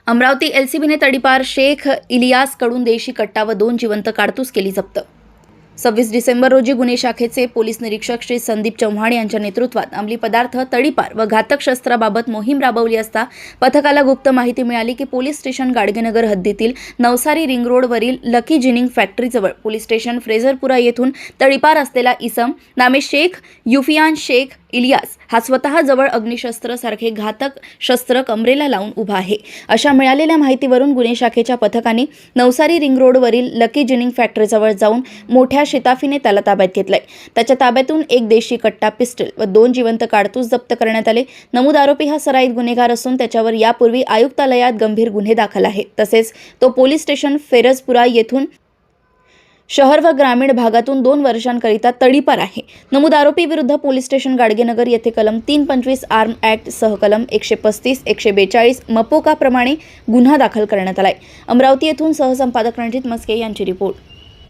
अमरावती एलसीबीने तडीपार शेख इलियासकडून देशी कट्टा व 2 जिवंत काडतूस केली जप्त। 26 डिसेंबर रोजी गुन्हे शाखेचे पोलीस निरीक्षक श्री संदीप चव्हाण यांच्या नेतृत्वात अंमली पदार्थ, तडीपार व घातक शस्त्राबाबत मोहीम राबवली असता पथकाला गुप्त माहिती मिळाली की पोलीस स्टेशन गाडगेनगर हद्दीतील नवसारी रिंग रोडवरील लकी जिनिंग फॅक्टरीजवळ पोलीस स्टेशन फ्रेझरपुरा येथून तडीपार असलेला इसम नामे शेख युफियान शेख इलियास हा स्वतः जवळ अग्निशस्त्र सारखे घातक शस्त्र कमरेला लावून उभा आहे अशा मिळालेल्या माहितीवरून गुन्हे शाखेच्या पथकाने नवसारी रिंग रोडवरील लकी जिनिंग फॅक्टरीजवळ जाऊन मोठ्या शिताफीने त्याला ताब्यात घेतले। त्याच्या ताब्यातून एक देशी कट्टा, पिस्टल व 2 जिवंत काडतूस जप्त करण्यात आले। नमूद आरोपी हा सराईत गुन्हेगार असून त्याच्यावर यापूर्वी आयुक्तालयात गंभीर गुन्हे दाखल आहेत। तसेच तो पोलीस स्टेशन फेरजपुरा येथून शहर व ग्रामीण भागातून 2 वर्षांकरिता तडीपार आहे। नमूद आरोपी विरुद्ध पोलीस स्टेशन गाडगेनगर येथे कलम 325 आर्म ॲक्ट सह कलम 135 142 मपोका प्रमाणे गुन्हा दाखल करण्यात आलाय। अमरावती येथून सहसंपादक रणजित मस्के यांची रिपोर्ट।